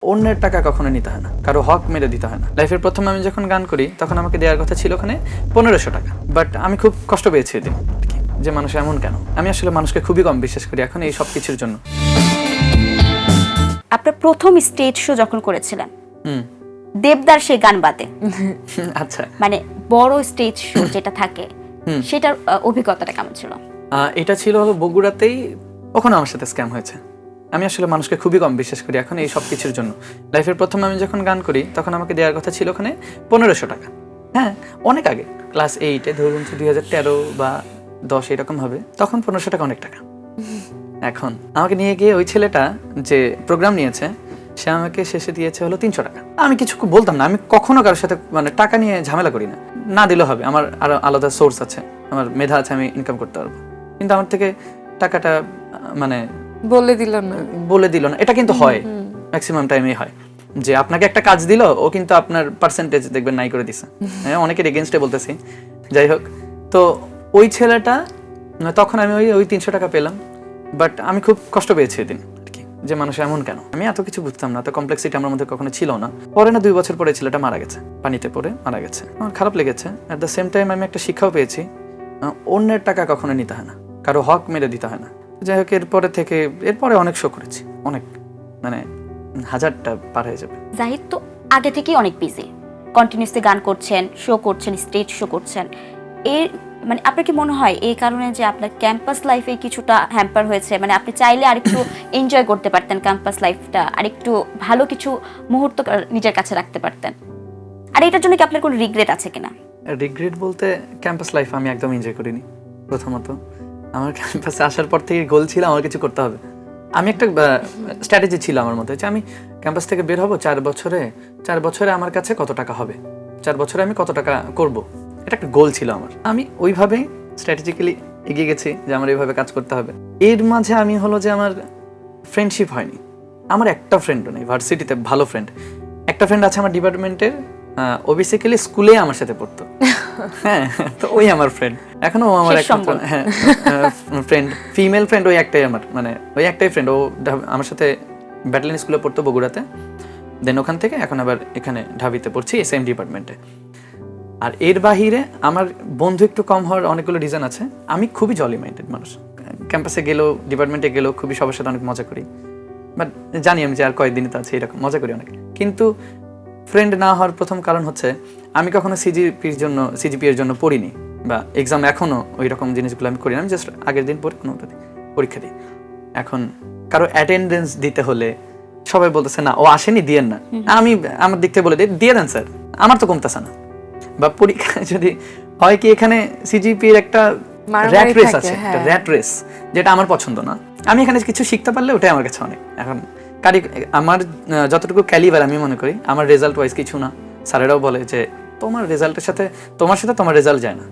অন্যের টাকা কখনো নিতে হয় না, কারো হক মেরে দিতে হয় না। লাইফের প্রথম আমি যখন গান করি তখন আমাকে দেওয়ার কথা ছিল ওখানে 1500 টাকা, বাট আমি খুব কষ্ট পেয়েছি ওই দিন যে মানুষ এমন কেন। আমি আসলে মানুষকে খুবই কম বিশ্বাস করি এখন এই সব কিছুর জন্য। আপনার প্রথম স্টেজ শো যখন করেছিলেন হুম দেবদার সেই গান বাদে, আচ্ছা, মানে বড় স্টেজ শো যেটা থাকে সেটার অভিজ্ঞতাটা কেমন ছিল? এটা ছিল হলো বগুড়াতেই, ওখানে আমার সাথে স্ক্যাম হয়েছে। আমি আসলে মানুষকে খুবই কম বিশ্বাস করি এখন এই সব কিছুর জন্য। লাইফের প্রথম আমি যখন গান করি তখন আমাকে দেওয়ার কথা ছিল ওখানে 1500 টাকা। হ্যাঁ, অনেক আগে, ক্লাস 8-এ, ধরুন 2013 বা 10 এরকম হবে, তখন 1500 টাকা অনেক টাকা। এখন আমাকে নিয়ে গিয়ে ওই ছেলেটা যে প্রোগ্রাম নিয়েছে সে আমাকে শেষে দিয়েছে হলো 300 টাকা। আমি কিছু বলতাম না, আমি কখনো কারোর সাথে মানে টাকা নিয়ে ঝামেলা করি না, না দিলেও হবে, আমার আরো আলাদা সোর্স আছে, আমার মেধা আছে, আমি ইনকাম করতে পারবো। কিন্তু আমার থেকে টাকাটা মানে বলে দিল না, এটা কিন্তু হয় ম্যাক্সিমাম টাইমেই হয় যে আপনাকে একটা কাজ দিল, ও কিন্তু আপনার পার্সেন্টেজ দেখবেন নাই করে দিছে। হ্যাঁ, অনেকের এগেনস্টে বলতেছি, যাই হোক। তো ওই ছেলেটা, তখন আমি ওই 300 টাকা পেলাম, বাট আমি খুব কষ্ট পেয়েছি ওই দিন যে মানুষ এমন কেন। আমি এত কিছু বুঝতাম না, তো কমপ্লেক্সিটি আমার মধ্যে কখনো ছিল না। পরে না 2 বছর পরে ছেলেটা মারা গেছে, পানিতে পড়ে মারা গেছে। আমার খারাপ লেগেছে। অ্যাট দ্য সেম টাইম আমি একটা শিক্ষাও পেয়েছি, অন্যের টাকা কখনো নিতে হয় না, কারো হক মেরে দিতে হয় না। যাই হোক, এরপরে অনেক শো করেছি, অনেক, মানে 1000টা পার হয়ে যাবে। জাহিদ তো আগে থেকেই অনেক বিজি, কন্টিনিউসলি গান করছেন, শো করছেন, স্টেজ শো করছেন। এর মানে আপনার কি মনে হয় এই কারণে যে আপনার ক্যাম্পাস লাইফে কিছুটা হ্যাম্পার হয়েছে? মানে আপনি চাইলে আরেকটু এনজয় করতে পারতেন ক্যাম্পাস লাইফটা, আরেকটু ভালো কিছু মুহূর্ত নিজের কাছে রাখতে পারতেন। আর এটার জন্য কি আপনার কোনো রিগ্রেট আছে কিনা? রিগ্রেট বলতে, ক্যাম্পাস লাইফ আমি একদম এনজয় করিনি। প্রথমত আমার ক্যাম্পাসে আসার পর থেকে গোল ছিল আমার কিছু করতে হবে। আমি একটা স্ট্র্যাটেজি ছিল আমার মধ্যে যে আমি ক্যাম্পাস থেকে বের হব 4 বছরে আমার কাছে কত টাকা হবে, 4 বছরে আমি কত টাকা করব, এটা একটা গোল ছিল আমার। আমি ওইভাবেই স্ট্র্যাটেজিক্যালি এগিয়ে গেছি যে আমার এইভাবে কাজ করতে হবে। এর মাঝে আমি হলো যে আমার ফ্রেন্ডশিপ হয়নি, আমার একটা ফ্রেন্ডও নেই ভার্সিটিতে, ভালো ফ্রেন্ড। একটা ফ্রেন্ড আছে আমার ডিপার্টমেন্টের, ও বেসিক্যালি স্কুলে আমার সাথে পড়তো। হ্যাঁ, তো ওই আমার ফ্রেন্ড এখনো, আমার একমাত্র ফ্রেন্ড, ফিমেল ফ্রেন্ড ওই একটাই আমার, মানে ওই একটাই ফ্রেন্ড। ও আমার সাথে ব্যাটালিয়ন স্কুলে পড়তো বগুড়াতে, দেন ওখান থেকে এখন আবার এখানে ঢাবিতে পড়ছি সেম ডিপার্টমেন্টে। আর এর বাহিরে আমার বন্ধু একটু কম হওয়ার অনেকগুলো রিজন আছে। আমি খুবই জলি মাইন্ডেড মানুষ, ক্যাম্পাসে গেলেও ডিপার্টমেন্টে গেলেও খুবই সবার সাথে অনেক মজা করি, বাট জানি আমি যে আর কয়েকদিনই তো আছে, এরকম মজা করি অনেক। কিন্তু ফ্রেন্ড না হওয়ার প্রথম কারণ হচ্ছে আমি কখনো সিজিপিএর জন্য পড়িনি, বা এক্সাম এখনো ওই রকম জিনিসগুলো আমি করি না। আমি জাস্ট আগের দিন পরে কোনো পরীক্ষা দিই। এখন কারো অ্যাটেন্ডেন্স দিতে হলে সবাই বলতেছে না ও আসেনি, দিয়েন না। আমি আমার দিক থেকে বলে দিয়ে দেন স্যার, আমার তো কমতেছে না। বা পরীক্ষায় যদি হয় কি, এখানে সিজিপিএর একটা র্যাট রেস আছে, একটা র্যাট রেস, যেটা আমার পছন্দ না। আমি এখানে কিছু শিখতে পারলে ওটাই আমার কাছে অনেক। এখন আমার যতটুকু ক্যালিবার আমি মনে করি আমার রেজাল্ট ওয়াইজ কিছু না। স্যারেরাও বলে যে তোমার সাথে তোমার রেজাল্ট যায় না।